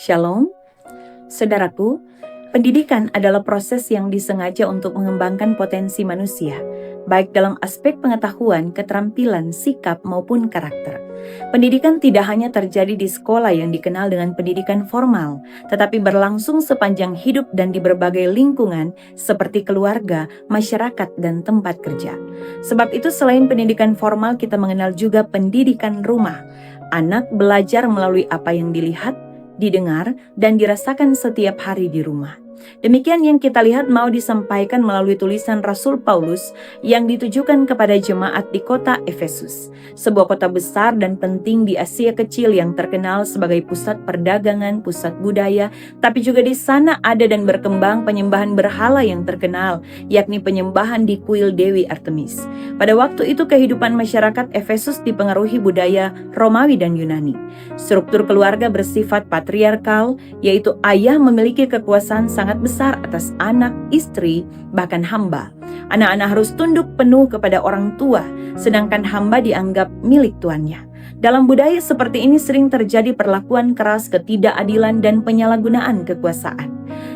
Shalom, saudaraku. Pendidikan adalah proses yang disengaja untuk mengembangkan potensi manusia, baik dalam aspek pengetahuan, keterampilan, sikap, maupun karakter. Pendidikan tidak hanya terjadi di sekolah yang dikenal dengan pendidikan formal, tetapi berlangsung sepanjang hidup dan di berbagai lingkungan seperti keluarga, masyarakat, dan tempat kerja. Sebab itu selain pendidikan formal, kita mengenal juga pendidikan rumah. Anak belajar melalui apa yang dilihat, didengar, dan dirasakan setiap hari di rumah. Demikian yang kita lihat mau disampaikan melalui tulisan Rasul Paulus yang ditujukan kepada jemaat di kota Efesus, sebuah kota besar dan penting di Asia Kecil yang terkenal sebagai pusat perdagangan, pusat budaya, tapi juga di sana ada dan berkembang penyembahan berhala yang terkenal, yakni penyembahan di kuil Dewi Artemis. Pada waktu itu kehidupan masyarakat Efesus dipengaruhi budaya Romawi dan Yunani. Struktur keluarga bersifat patriarkal, yaitu ayah memiliki kekuasaan sangat besar atas anak, istri, bahkan hamba. Anak-anak harus tunduk penuh kepada orang tua, sedangkan hamba dianggap milik tuannya. Dalam budaya seperti ini sering terjadi perlakuan keras, ketidakadilan, dan penyalahgunaan kekuasaan.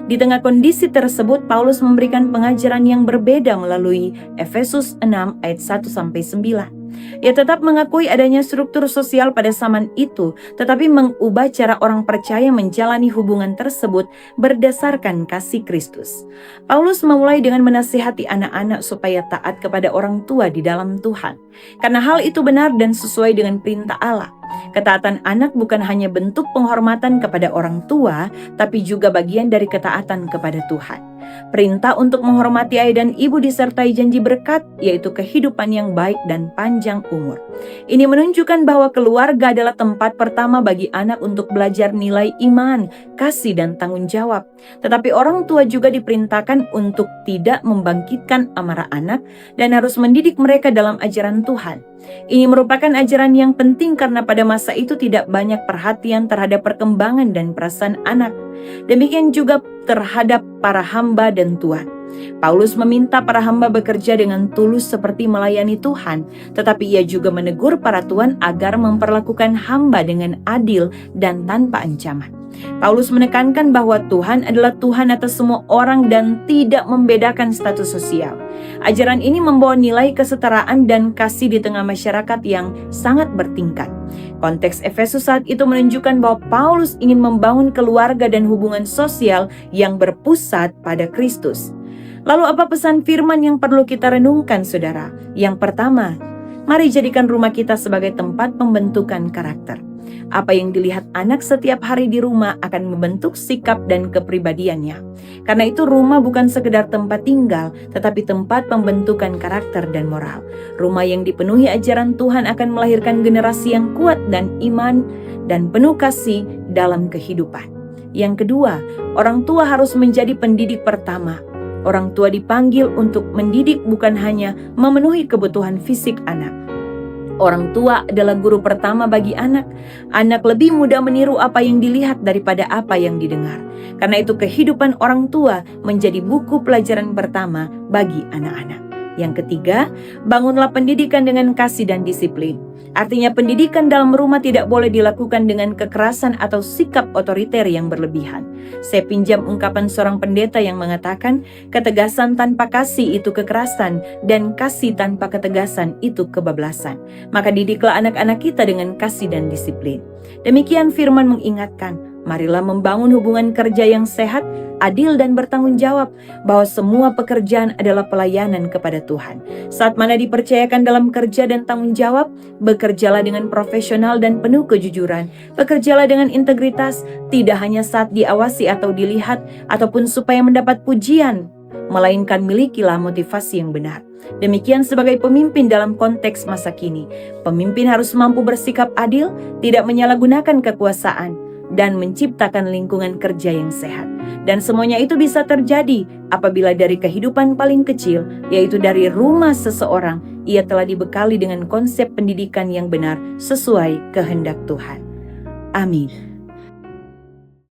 Di tengah kondisi tersebut, Paulus memberikan pengajaran yang berbeda melalui Efesus 6 ayat 1-9. Ia tetap mengakui adanya struktur sosial pada zaman itu, tetapi mengubah cara orang percaya menjalani hubungan tersebut berdasarkan kasih Kristus. Paulus memulai dengan menasihati anak-anak supaya taat kepada orang tua di dalam Tuhan, karena hal itu benar dan sesuai dengan perintah Allah. Ketaatan anak bukan hanya bentuk penghormatan kepada orang tua, tapi juga bagian dari ketaatan kepada Tuhan. Perintah untuk menghormati ayah dan ibu disertai janji berkat, yaitu kehidupan yang baik dan panjang umur. Ini menunjukkan bahwa keluarga adalah tempat pertama bagi anak untuk belajar nilai iman, kasih, dan tanggung jawab. Tetapi orang tua juga diperintahkan untuk tidak membangkitkan amarah anak dan harus mendidik mereka dalam ajaran Tuhan. Ini merupakan ajaran yang penting karena pada masa itu tidak banyak perhatian terhadap perkembangan dan perasaan anak. Demikian juga terhadap para hamba dan tuan. Paulus meminta para hamba bekerja dengan tulus seperti melayani Tuhan, tetapi ia juga menegur para tuan agar memperlakukan hamba dengan adil dan tanpa ancaman. Paulus menekankan bahwa Tuhan adalah Tuhan atas semua orang dan tidak membedakan status sosial. Ajaran ini membawa nilai kesetaraan dan kasih di tengah masyarakat yang sangat bertingkat. Konteks Efesus saat itu menunjukkan bahwa Paulus ingin membangun keluarga dan hubungan sosial yang berpusat pada Kristus. Lalu apa pesan firman yang perlu kita renungkan, saudara? Yang pertama, mari jadikan rumah kita sebagai tempat pembentukan karakter. Apa yang dilihat anak setiap hari di rumah akan membentuk sikap dan kepribadiannya. Karena itu rumah bukan sekedar tempat tinggal, tetapi tempat pembentukan karakter dan moral. Rumah yang dipenuhi ajaran Tuhan akan melahirkan generasi yang kuat dan iman dan penuh kasih dalam kehidupan. Yang kedua, orang tua harus menjadi pendidik pertama. Orang tua dipanggil untuk mendidik bukan hanya memenuhi kebutuhan fisik anak. Orang tua adalah guru pertama bagi anak. Anak lebih mudah meniru apa yang dilihat daripada apa yang didengar. Karena itu kehidupan orang tua menjadi buku pelajaran pertama bagi anak-anak. Yang ketiga, bangunlah pendidikan dengan kasih dan disiplin. Artinya pendidikan dalam rumah tidak boleh dilakukan dengan kekerasan atau sikap otoriter yang berlebihan. Saya pinjam ungkapan seorang pendeta yang mengatakan, ketegasan tanpa kasih itu kekerasan dan kasih tanpa ketegasan itu kebablasan. Maka didiklah anak-anak kita dengan kasih dan disiplin. Demikian firman mengingatkan, marilah membangun hubungan kerja yang sehat, adil dan bertanggung jawab, bahwa semua pekerjaan adalah pelayanan kepada Tuhan. Saat mana dipercayakan dalam kerja dan tanggung jawab, bekerjalah dengan profesional dan penuh kejujuran. Bekerjalah dengan integritas, tidak hanya saat diawasi atau dilihat, ataupun supaya mendapat pujian, melainkan milikilah motivasi yang benar. Demikian sebagai pemimpin dalam konteks masa kini. Pemimpin harus mampu bersikap adil, tidak menyalahgunakan kekuasaan, dan menciptakan lingkungan kerja yang sehat. Dan semuanya itu bisa terjadi apabila dari kehidupan paling kecil, yaitu dari rumah seseorang, ia telah dibekali dengan konsep pendidikan yang benar sesuai kehendak Tuhan. Amin.